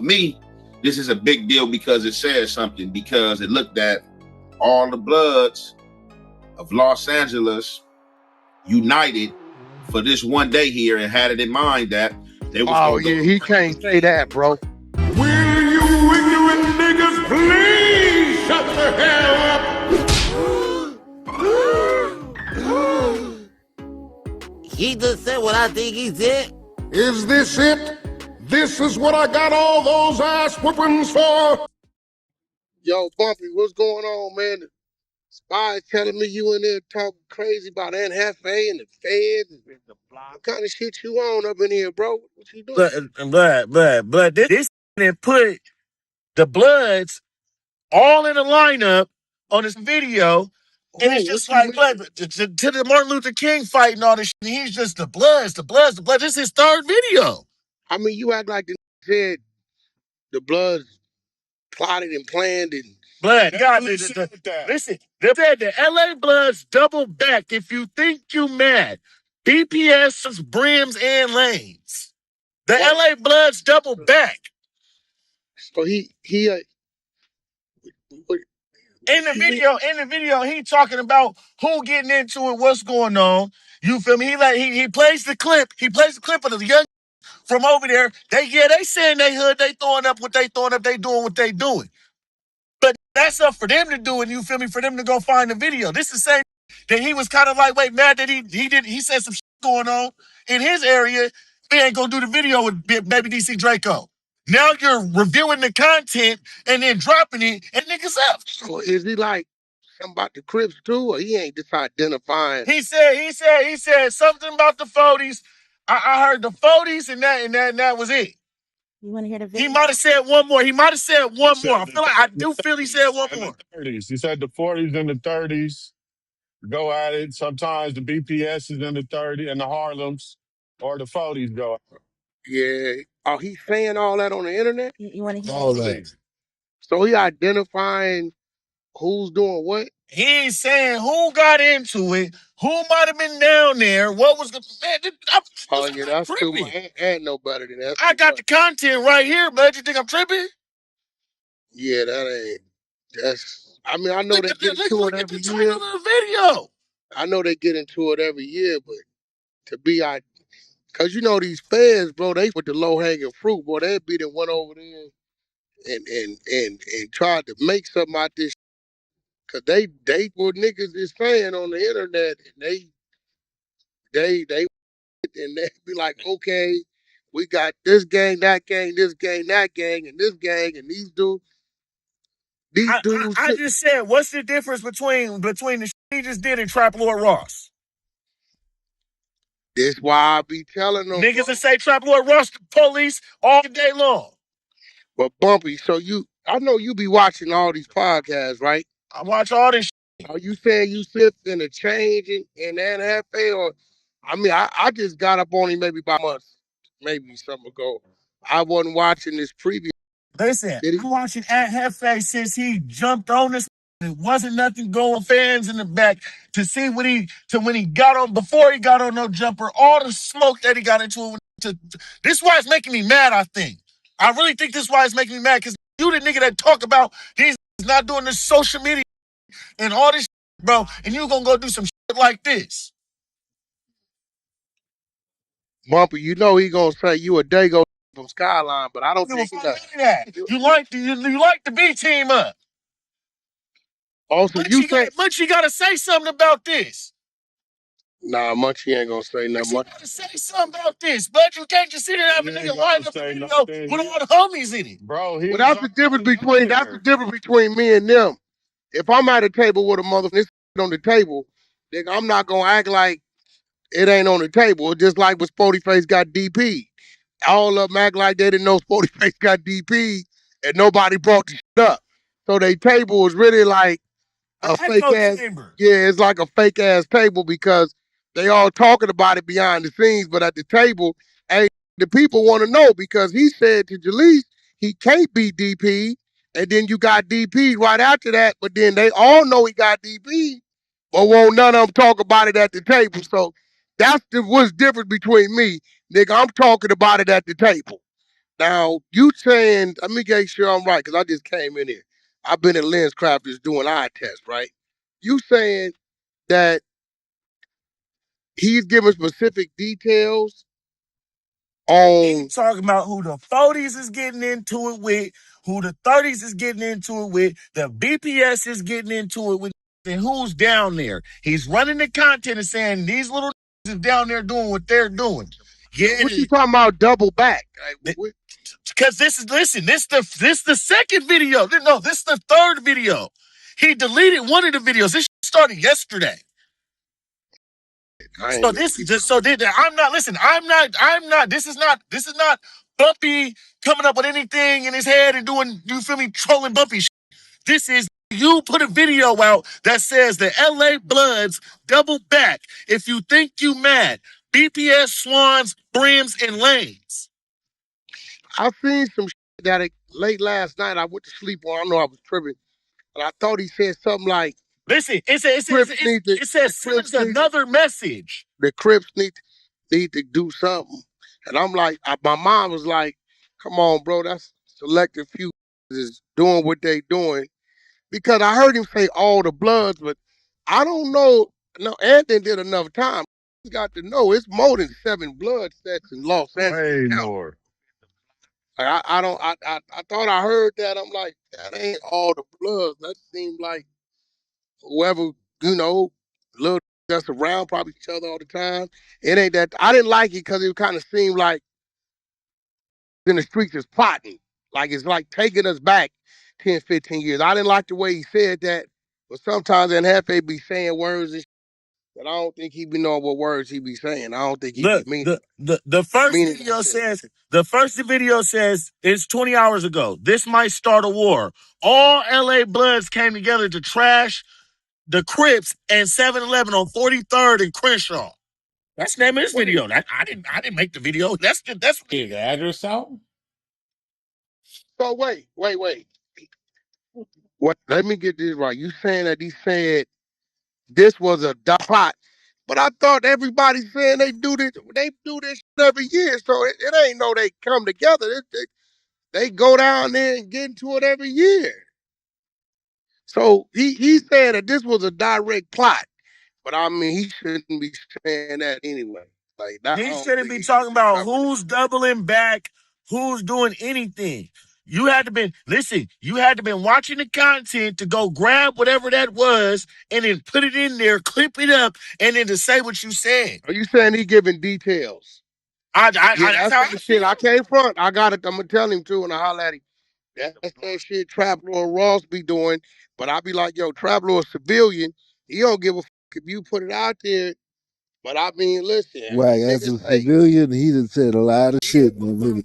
me, this is a big deal because it says something, because it looked at all the Bloods of Los Angeles united for this one day here and had it in mind that they was Oh yeah, he can't say that, bro. Will you ignorant niggas please shut the hell up? He just said what I think he said. Is this it? This is what I got all those ass whoopings for? Yo, Bumpy, what's going on, man? The spy telling me you in there talking crazy about Aunt Jefe and the feds and the block. What kind of shit you on up in here, bro? What you doing? But this and put the Bloods all in a lineup on this video. And it's just like, to the Martin Luther King fight and all this shit. He's just the Bloods. This is his third video. I mean, you act like the said the Bloods plotted and planned and... Blood, listen, they said the LA Bloods double back if you think you mad. BPS, Brims, and Lanes. The LA Bloods double back. So he in the video, he talking about who getting into it, what's going on. You feel me? He plays the clip. He plays the clip of the young from over there. They saying they hood, they throwing up what they throwing up, they doing what they doing. But that's up for them to do it, you feel me? For them to go find the video. This is the same that he was kind of like, wait, mad that he said some shit going on in his area. He ain't gonna do the video with Baby DC Draco. Now you're reviewing the content and then dropping it and niggas up. So is he like something about the Crips too, or he ain't just identifying? He said something about the 40s. I heard the 40s and that was it. You want to hear the video? He might have said one more. I do feel he said one more. 30s. He said the 40s and the 30s go at it. Sometimes the BPS is in the 30s and the Harlems or the 40s go. Yeah. Oh, he's saying all that on the internet? You want to hear all that? So he identifying who's doing what? He ain't saying who got into it, who might have been down there, what was the... Oh, yeah, that's too much. Ain't no better than that. I got the content right here, but you think I'm tripping? Yeah, that ain't... That's... I mean, I know they get into it every year. Video. I know they get into it every year, but to be... Because you know these feds, bro, they with the low-hanging fruit, boy, they'd be the one over there and tried to make something out this. Cause they what niggas is saying on the internet, and they and they be like, okay, we got this gang, that gang, this gang, that gang, and this gang, and these dudes. I just said, what's the difference between the shit he just did and Trap Lord Ross? That's why I be telling them. Niggas that say Trap Lord Ross the police all day long. But Bumpy, so I know you be watching all these podcasts, right? I watch all this shit. Are you saying you slip in a change in that Jefe, or I mean, I just got up on him maybe about months, maybe something ago. I wasn't watching this preview. Listen, I'm watching Aunt Jefe since he jumped on this. It wasn't nothing going, fans in the back to see when he got on, before he got on no jumper, all the smoke that he got into. This is why it's making me mad, I think. I really think this is why it's making me mad, because you the nigga that talk about these not doing this social media and all this shit, bro, and you gonna go do some shit like this. Bumpy, you know he gonna say you a Dago from Skyline, but I don't think that. You like the B team up. Also, Munchie gotta say something about this. Nah, Munchie ain't gonna say nothing. Munchie gotta say something about this, but you can't just sit there and have a nigga line up the video with all the homies in it. Bro, well, that's the difference between me and them. If I'm at a table with a motherfucker on the table, nigga, I'm not gonna act like it ain't on the table. It's just like when Sporty Face got DP. All of them act like they didn't know Sporty Face got DP and nobody brought the shit up. So their table was really like a fake ass. Yeah, it's like a fake ass table because they all talking about it behind the scenes, but at the table, hey, the people want to know because he said to Jalise he can't be DP, and then you got DP right after that, but then they all know he got DP, but won't none of them talk about it at the table. So that's what's different between me, nigga. I'm talking about it at the table. Now, you saying, let me make sure I'm right, because I just came in here. I've been at Lens Crafters doing eye tests, right? You saying that he's giving specific details on. Talking about who the 40s is getting into it with, who the 30s is getting into it with, the BPS is getting into it with, and who's down there. He's running the content and saying these little is down there doing what they're doing. Yeah, What you talking about double back? because this is the second video. No, this is the third video. He deleted one of the videos. This started yesterday. So this is just I'm not listen. I'm not. This is not Bumpy coming up with anything in his head and doing. You feel me? Trolling Bumpy. This is you put a video out that says the LA Bloods double back. If you think you mad, BPS Swans, Brims, and Lanes. I seen some that late last night. I went to sleep on. I know I was tripping, but I thought he said something like, Listen, it says sends another message. The Crips need to do something. And I'm like, my mom was like, come on, bro, that's selective few is doing what they doing. Because I heard him say all the Bloods, but I don't know. No, Anthony did enough time. He's got to know it's more than 7 blood sets in Los Angeles. Way more. Like, I thought I heard that. I'm like, that ain't all the Bloods. That seemed like whoever, little that's around probably each other all the time. It ain't that. I didn't like it because it kind of seemed like in the streets is plotting. Like it's like taking us back 10, 15 years. I didn't like the way he said that, but sometimes in Jefe be saying words and that I don't think he be knowing what words he be saying. I don't think he be meaning. The first video says it's 20 hours ago. This might start a war. All LA Bloods came together to trash the Crips and 7-Eleven on 43rd and Crenshaw. That's the name of this video. I didn't make the video. That's the address out. So wait. What? Let me get this right. You saying that he said this was a plot, but I thought everybody saying they do this every year. So it ain't no they come together. They go down there and get into it every year. So he said that this was a direct plot, but I mean he shouldn't be saying that anyway. Like that, he shouldn't be talking about who's doubling back, who's doing anything. You had to been watching the content to go grab whatever that was and then put it in there, clip it up, and then to say what you said. Are you saying he giving details? That's the shit. I can't front. I got it. I'm gonna tell him too, and I holler at him. That's that shit Traveler Ross be doing. But I be like, yo, Traveler a civilian. He don't give a fuck if you put it out there. But I mean, listen. Wack, as a civilian, he done said a lot of shit in the video.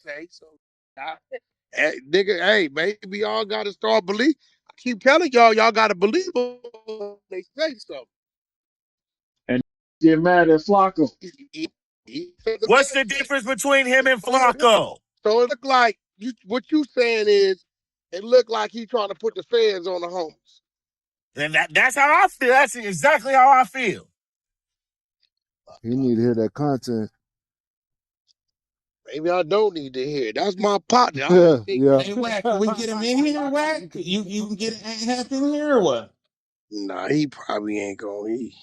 Say so. Nigga, hey, maybe y'all gotta start believe. I keep telling y'all gotta believe when they say something. And get mad at Flacco. What's the difference between him and Flacco? So it look like what you saying is it looked like he trying to put the feds on the homies. And that's how I feel. That's exactly how I feel. You need to hear that content. Maybe I don't need to hear it. That's my partner. Yeah. Hey, Wack, can we get him in here, Wack? You can get half in here or what? Nah, he probably ain't gonna eat.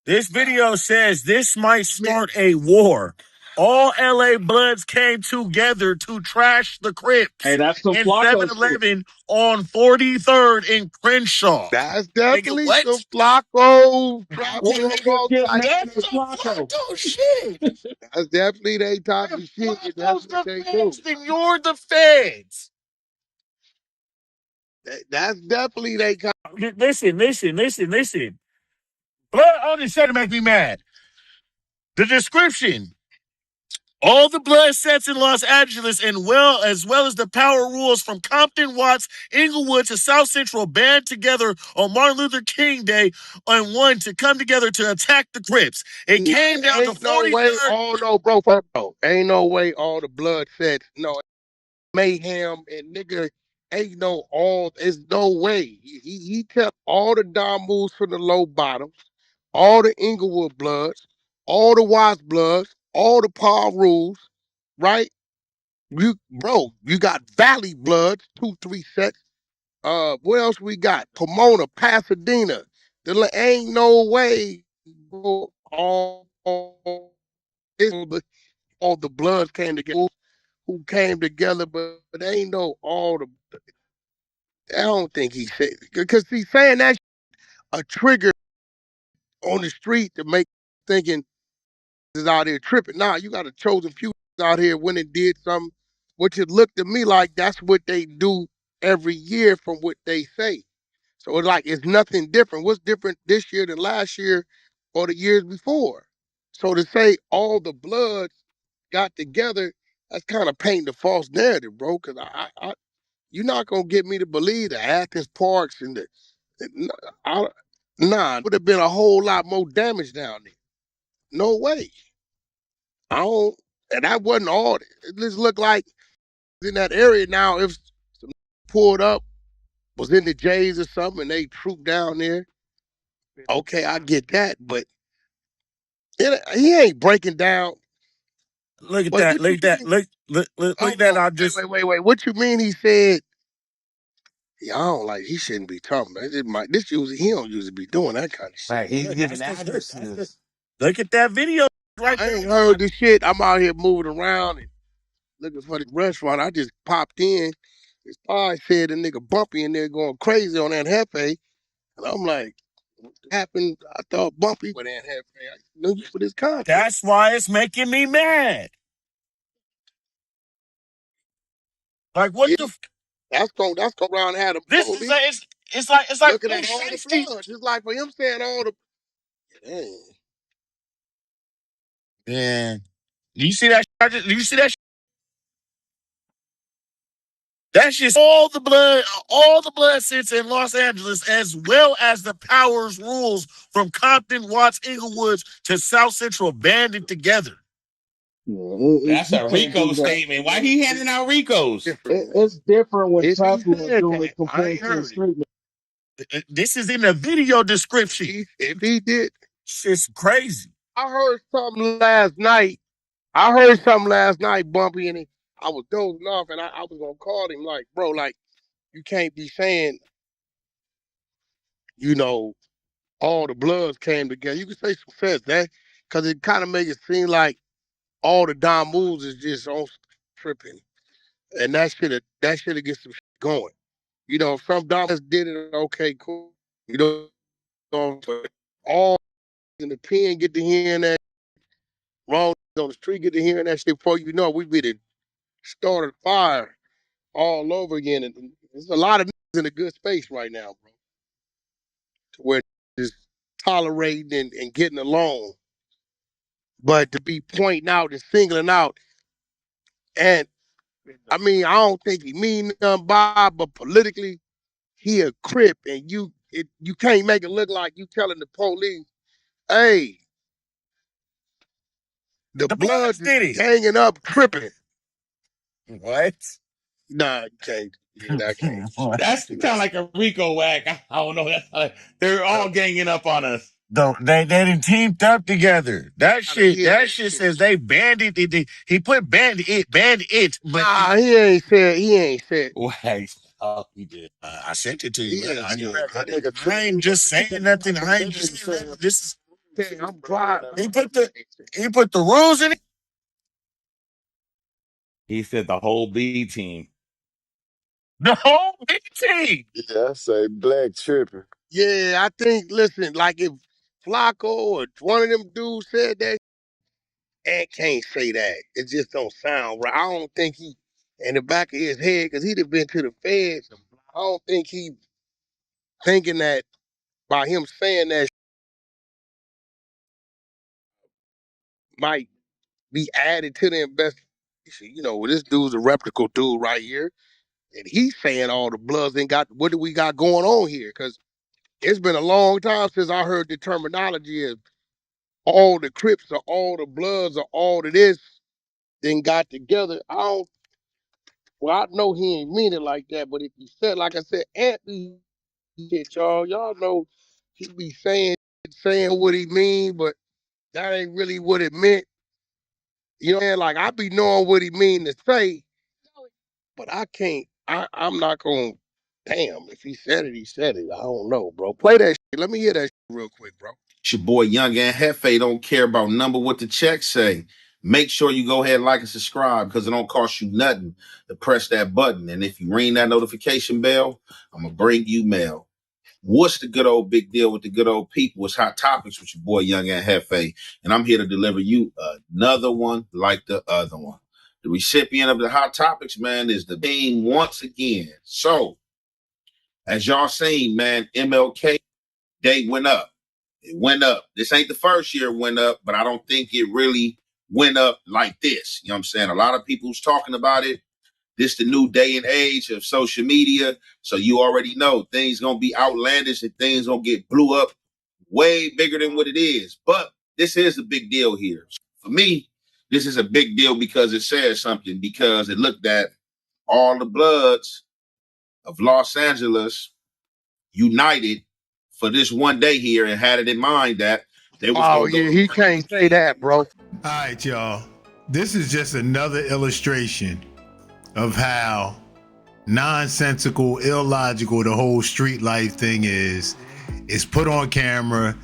This video says this might start a war. All LA Bloods came together to trash the Crips. Hey, that's some in Flacco 7-Eleven on 43rd in Crenshaw. That's definitely some Flacco. Flacco shit. That's definitely they type of shit. That's what they do. Then you're the feds. That's definitely they. Listen. Blood on this set to make me mad. The description. All the blood sets in Los Angeles, and as well as the power rules from Compton, Watts, Inglewood to South Central band together on Martin Luther King Day and one to come together to attack the Crips. It came down to 43rd. Bro. Ain't no way all the blood sets. No, mayhem and nigga ain't no all. There's no way. He kept all the Don moves from the low bottoms, all the Inglewood bloods, all the Watts bloods, all the Paul rules. right? You got Valley Bloods, 2, 3 sets. What else we got? Pomona, Pasadena. Ain't no way, bro. All the Bloods came together. Who came together, but ain't no all the. I don't think he said because he's saying that a trigger on the street to make thinking is out here tripping. Nah, you got a chosen few out here when it did something, which it looked to me like that's what they do every year from what they say. So it's like it's nothing different. What's different this year than last year or the years before? So to say all the Bloods got together, that's kind of painting a false narrative, bro. Because you're not gonna get me to believe the Athens Parks and I, nah, would have been a whole lot more damage down there. No way. I don't, and that wasn't all. It just looked like in that area now. If some pulled up, was in the J's or something, and they trooped down there. Okay, I get that, but he ain't breaking down. Look at Wait, that. what Look you at that. mean? Look at Hold that. on, I just wait. What you mean? He said, "Yeah, I don't like. He shouldn't be talking about it. This usually he don't usually be doing that kind of shit." Like he's giving that's addresses. look at that video right I there. ain't heard the shit. I'm out here moving around and looking for the restaurant. I just popped in. His spy said the nigga Bumpy in there going crazy on that Jefe. And I'm like, what happened? I thought Bumpy with that Jefe. I knew you with his content. That's why it's making me mad. Like what Yeah, the? that's gonna round have the This is police like it's like looking police at all the safety. blood. Just like for him saying all the dang. Man, do you see that? Do you see that? That's just all the blood sits in Los Angeles, as well as the powers rules from Compton, Watts, Inglewoods to South Central banded together. Yeah, That's you a can't Rico do that. statement. Why he handing out Ricos? Different. It's different when If he Chapo is said doing it that, I compared ain't to the heard it. street. This is in the video description. If he did, Shit's crazy. I heard something last night. I heard something last night, Bumpy, and I was dozing off, and I was gonna call him like, bro, like you can't be saying, you know, all the Bloods came together. You can say some sense that because it kind of make it seem like all the Don moves is just on tripping, and that should have get some shit going. You know, if some Don did it, okay, cool. You know, but all in the pen get to hearing that wrong on the street get to hearing that shit before you know we be the started fire all over again, and there's a lot of niggas in a good space right now, bro, to where just tolerating and getting along. But to be pointing out and singling out, and I mean, I don't think he mean nothing by, but politically, he a crip, and you can't make it look like you telling the police, hey, the The blood Bloods is did it. ganging up, tripping. What? Nah, you can't. Yeah, that can't. That's kind of like a Rico whack. I don't know. That's like, they're all ganging up on us. No, they didn't teamed up together. That shit says they banded it. He put band it, but Nah, he ain't said. Whack. Oh, he did. I sent it to you, He man. ain't I, said. That I, nigga I ain't just saying nothing. I ain't literally just saying saying nothing. This is I'm driving. he put the rules in it. He said the whole B team. The whole big team. Yeah, I say black tripping. Yeah, I think. Listen, like if Flacco or one of them dudes said that, and can't say that. It just don't sound right. I don't think he, in the back of his head, because he'd have been to the feds. I don't think he thinking that by him saying that might be added to the investigation. You know, well, this dude's a reputable dude right here, and he's saying all the Bloods ain't got. What do we got going on here? Because it's been a long time since I heard the terminology of all the Crips or all the Bloods or all of this then got together. I don't. Well, I know he ain't mean it like that, but if he said, like I said, Anthony shit, y'all know he be saying what he mean, but that ain't really what it meant. You know what I'm saying? Like I be knowing what he mean to say, but I can't. I'm not gonna. Damn, if he said it, he said it. I don't know, bro. Play that shit. Let me hear that shit real quick, bro. It's your boy Young and Jefe. Don't care about number what the check say. Make sure you go ahead, like, and subscribe because it don't cost you nothing to press that button. And if you ring that notification bell, I'm going to bring you mail. What's the good old big deal with the good old people? It's Hot Topics with your boy Young and Jefe. And I'm here to deliver you another one like the other one. The recipient of the Hot Topics, man, is the team once again. So, as y'all seen, man, MLK Day went up. It went up. This ain't the first year it went up, but I don't think it really went up like this. You know what I'm saying? A lot of people's talking about it. This the new day and age of social media. So you already know things gonna be outlandish and things gonna get blew up way bigger than what it is. But this is a big deal here. For me, this is a big deal because it says something, because it looked at all the Bloods of Los Angeles united for this one day here and had it in mind that they was Oh going to yeah, go. he can't say that, bro. All right, y'all. This is just another illustration of how nonsensical, illogical the whole street life thing is. It's put on camera.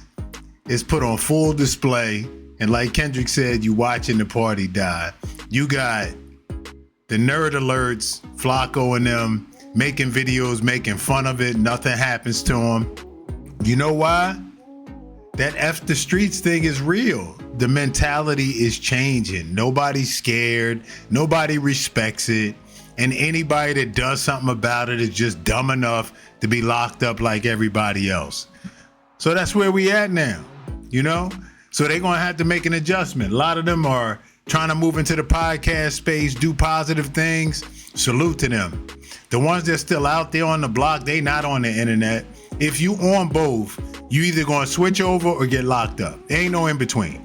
It's put on full display. And like Kendrick said, you watching the party die. You got the nerd alerts, Flacco and them making videos, making fun of it. Nothing happens to them. You know why? That F the streets thing is real. The mentality is changing. Nobody's scared. Nobody respects it. And anybody that does something about it is just dumb enough to be locked up like everybody else. So that's where we at now, you know? So they're going to have to make an adjustment. A lot of them are trying to move into the podcast space, do positive things. Salute to them. The ones that's still out there on the block, they not on the internet. If you on both, you either gonna switch over or get locked up. There ain't no in between.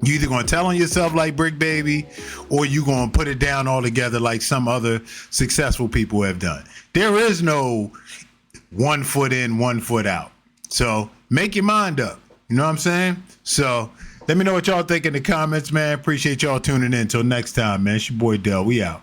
You either gonna tell on yourself like Brick Baby, or you gonna put it down altogether like some other successful people have done. There is no 1 foot in, 1 foot out. So make your mind up. You know what I'm saying? So let me know what y'all think in the comments, man. Appreciate y'all tuning in. Till next time, man. It's your boy Del. We out.